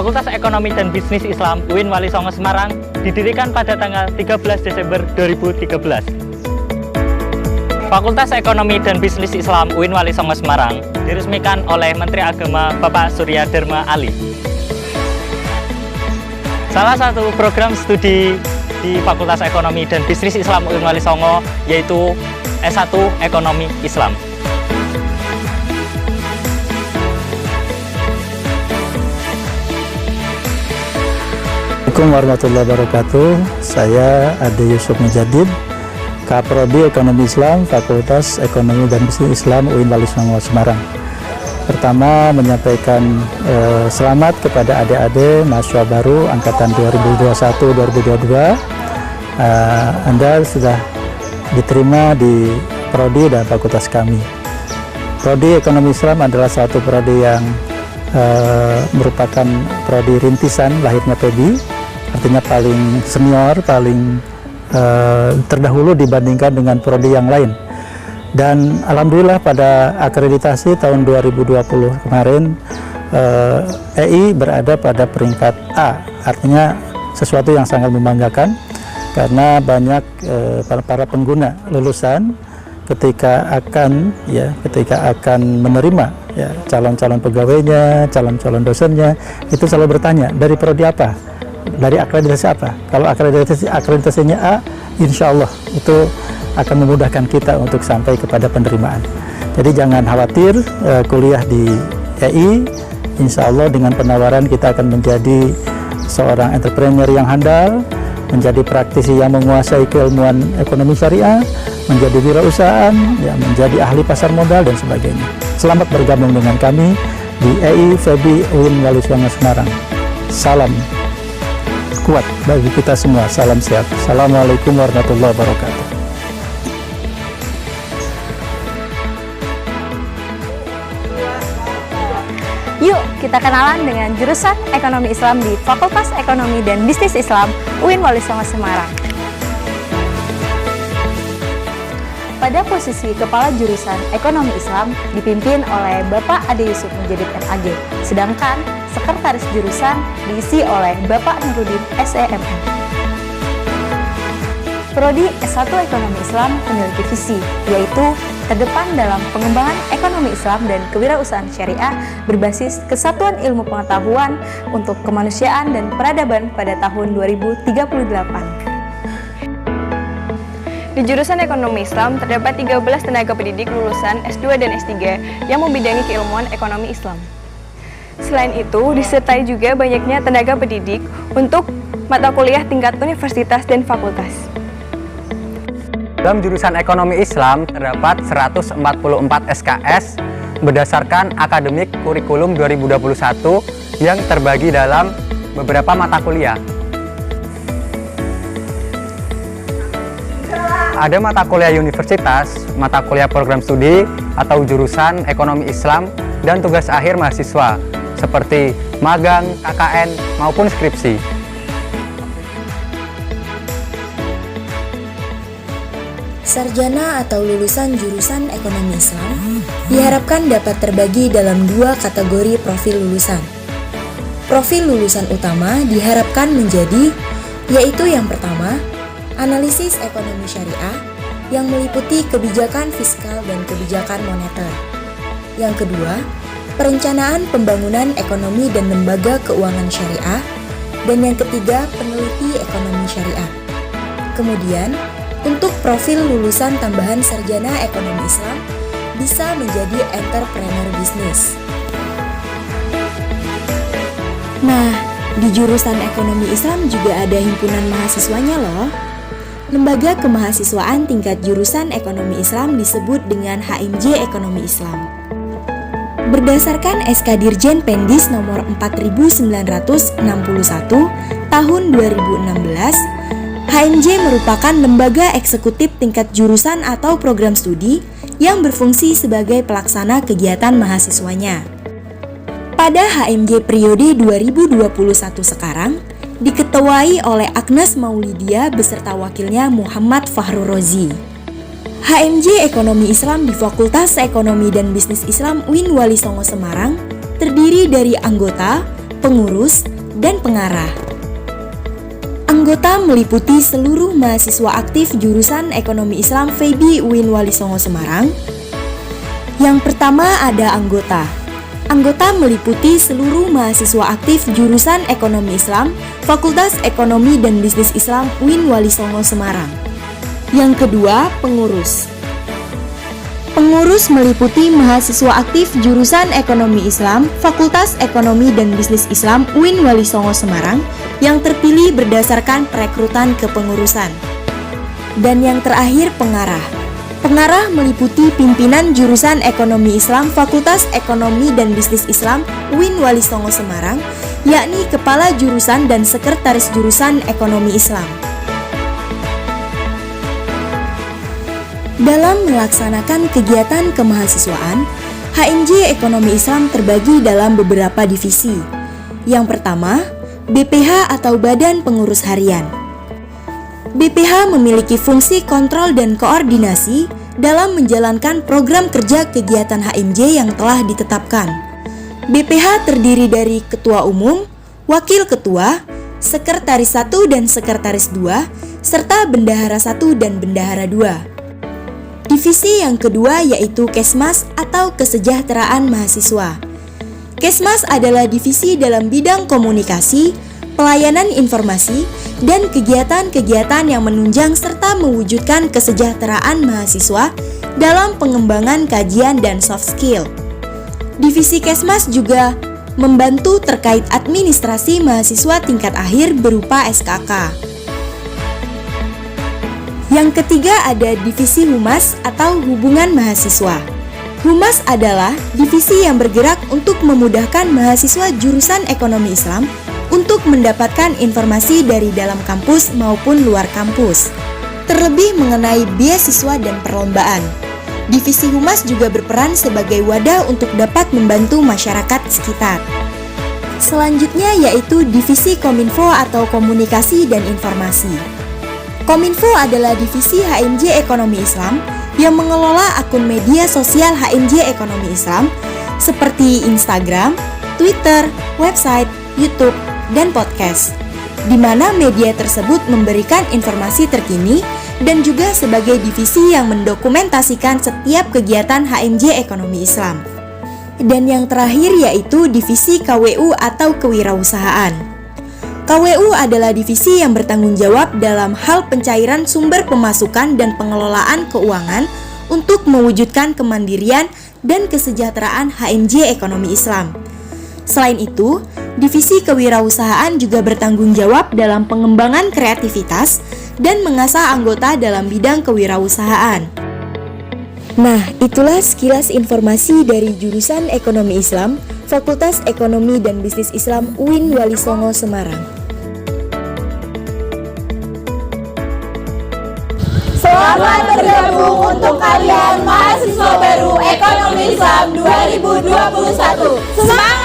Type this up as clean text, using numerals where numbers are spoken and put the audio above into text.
Fakultas Ekonomi dan Bisnis Islam UIN Wali Songo Semarang didirikan pada tanggal 13 Desember 2013. Fakultas Ekonomi dan Bisnis Islam UIN Wali Songo Semarang diresmikan oleh Menteri Agama Bapak Surya Dharma Ali. Salah satu program studi di Fakultas Ekonomi dan Bisnis Islam UIN Wali Songo yaitu S1 Ekonomi Islam. Assalamualaikum warahmatullahi wabarakatuh. Saya Ade Yusuf Mujadid, Kaprodi Ekonomi Islam, Fakultas Ekonomi dan Bisnis Islam UIN Wali Songo Semarang. Pertama, menyampaikan selamat kepada adik-adik mahasiswa baru angkatan 2021-2022. Anda sudah diterima di prodi dan fakultas kami. Prodi Ekonomi Islam adalah satu prodi yang merupakan prodi rintisan, lahirnya PEBI, artinya paling senior, paling terdahulu dibandingkan dengan prodi yang lain. Dan alhamdulillah pada akreditasi tahun 2020 kemarin EI berada pada peringkat A, artinya sesuatu yang sangat membanggakan karena banyak para pengguna lulusan ketika akan menerima calon-calon pegawainya, calon-calon dosennya, itu selalu bertanya, dari prodi apa? Dari akreditasi apa? Kalau akreditasinya A, insya Allah itu akan memudahkan kita untuk sampai kepada penerimaan. Jadi jangan khawatir, kuliah di EI, insya Allah dengan penawaran kita akan menjadi seorang entrepreneur yang handal, menjadi praktisi yang menguasai keilmuan ekonomi syariah, menjadi wirausahaan, menjadi ahli pasar modal dan sebagainya. Selamat bergabung dengan kami di EI FEBI UIN Wali Songo Semarang. Salam kuat bagi kita semua, salam sehat. Assalamualaikum warahmatullahi wabarakatuh. Yuk kita kenalan dengan jurusan Ekonomi Islam di Fakultas Ekonomi dan Bisnis Islam UIN Wali Songo Semarang. Pada posisi Kepala Jurusan Ekonomi Islam dipimpin oleh Bapak Ade Yusuf Mujadid MAG, sedangkan Sekretaris Jurusan diisi oleh Bapak Nurudin SEMM. Prodi S1 Ekonomi Islam memiliki visi, yaitu terdepan dalam pengembangan ekonomi Islam dan kewirausahaan syariah berbasis kesatuan ilmu pengetahuan untuk kemanusiaan dan peradaban pada tahun 2038. Di jurusan Ekonomi Islam terdapat 13 tenaga pendidik lulusan S2 dan S3 yang membidangi keilmuan ekonomi Islam. Selain itu, disertai juga banyaknya tenaga pendidik untuk mata kuliah tingkat universitas dan fakultas. Dalam jurusan Ekonomi Islam terdapat 144 SKS berdasarkan akademik kurikulum 2021 yang terbagi dalam beberapa mata kuliah. Ada mata kuliah universitas, mata kuliah program studi atau jurusan Ekonomi Islam, dan tugas akhir mahasiswa seperti magang, KKN, maupun skripsi. Sarjana atau lulusan jurusan Ekonomi Islam diharapkan dapat terbagi dalam dua kategori profil lulusan. Profil lulusan utama diharapkan menjadi, yaitu yang pertama, analisis ekonomi syariah yang meliputi kebijakan fiskal dan kebijakan moneter. Yang kedua, perencanaan pembangunan ekonomi dan lembaga keuangan syariah. Dan yang ketiga, peneliti ekonomi syariah. Kemudian, untuk profil lulusan tambahan sarjana ekonomi Islam bisa menjadi entrepreneur bisnis. Nah, di jurusan ekonomi Islam juga ada himpunan mahasiswanya loh. Lembaga kemahasiswaan tingkat jurusan Ekonomi Islam disebut dengan HMJ Ekonomi Islam. Berdasarkan SK Dirjen Pendis nomor 4961 tahun 2016, HMJ merupakan lembaga eksekutif tingkat jurusan atau program studi yang berfungsi sebagai pelaksana kegiatan mahasiswanya. Pada HMJ periode 2021 sekarang, diketuai oleh Agnes Maulidia beserta wakilnya Muhammad Fahru Rozi. HMJ Ekonomi Islam di Fakultas Ekonomi dan Bisnis Islam UIN Wali Songo Semarang terdiri dari anggota, pengurus, dan pengarah. Anggota meliputi seluruh mahasiswa aktif jurusan Ekonomi Islam FEB UIN Wali Songo Semarang. Yang pertama ada anggota. Anggota meliputi seluruh mahasiswa aktif jurusan Ekonomi Islam Fakultas Ekonomi dan Bisnis Islam UIN Wali Songo Semarang. Yang kedua, pengurus. Pengurus meliputi mahasiswa aktif jurusan Ekonomi Islam Fakultas Ekonomi dan Bisnis Islam UIN Wali Songo Semarang yang terpilih berdasarkan perekrutan kepengurusan. Dan yang terakhir, pengarah. Pengarah meliputi pimpinan jurusan Ekonomi Islam Fakultas Ekonomi dan Bisnis Islam UIN Wali Songo Semarang, yakni Kepala Jurusan dan Sekretaris Jurusan Ekonomi Islam. Dalam melaksanakan kegiatan kemahasiswaan, HMJ Ekonomi Islam terbagi dalam beberapa divisi. Yang pertama, BPH atau Badan Pengurus Harian. BPH memiliki fungsi kontrol dan koordinasi dalam menjalankan program kerja kegiatan HMJ yang telah ditetapkan. BPH terdiri dari Ketua Umum, Wakil Ketua, Sekretaris 1 dan Sekretaris 2, serta Bendahara 1 dan Bendahara 2. Divisi yang kedua yaitu Kesmas atau Kesejahteraan Mahasiswa. Kesmas adalah divisi dalam bidang komunikasi, pelayanan informasi, dan kegiatan-kegiatan yang menunjang serta mewujudkan kesejahteraan mahasiswa dalam pengembangan kajian dan soft skill. Divisi Kesmas juga membantu terkait administrasi mahasiswa tingkat akhir berupa SKK. Yang ketiga ada Divisi Humas atau Hubungan Mahasiswa. Humas adalah divisi yang bergerak untuk memudahkan mahasiswa jurusan Ekonomi Islam untuk mendapatkan informasi dari dalam kampus maupun luar kampus, terlebih mengenai beasiswa dan perlombaan. Divisi Humas juga berperan sebagai wadah untuk dapat membantu masyarakat sekitar. Selanjutnya yaitu Divisi Kominfo atau Komunikasi dan Informasi. Kominfo adalah divisi HMJ Ekonomi Islam yang mengelola akun media sosial HMJ Ekonomi Islam seperti Instagram, Twitter, website, YouTube, dan podcast, di mana media tersebut memberikan informasi terkini dan juga sebagai divisi yang mendokumentasikan setiap kegiatan HMJ Ekonomi Islam. Dan yang terakhir yaitu Divisi KWU atau Kewirausahaan. KWU adalah divisi yang bertanggung jawab dalam hal pencairan sumber pemasukan dan pengelolaan keuangan untuk mewujudkan kemandirian dan kesejahteraan HMJ Ekonomi Islam. Selain itu, Divisi Kewirausahaan juga bertanggung jawab dalam pengembangan kreativitas dan mengasah anggota dalam bidang kewirausahaan. Nah, itulah sekilas informasi dari jurusan Ekonomi Islam, Fakultas Ekonomi dan Bisnis Islam UIN Wali Songo Semarang. Selamat bergabung untuk kalian mahasiswa baru Ekonomi Islam 2021. Semangat!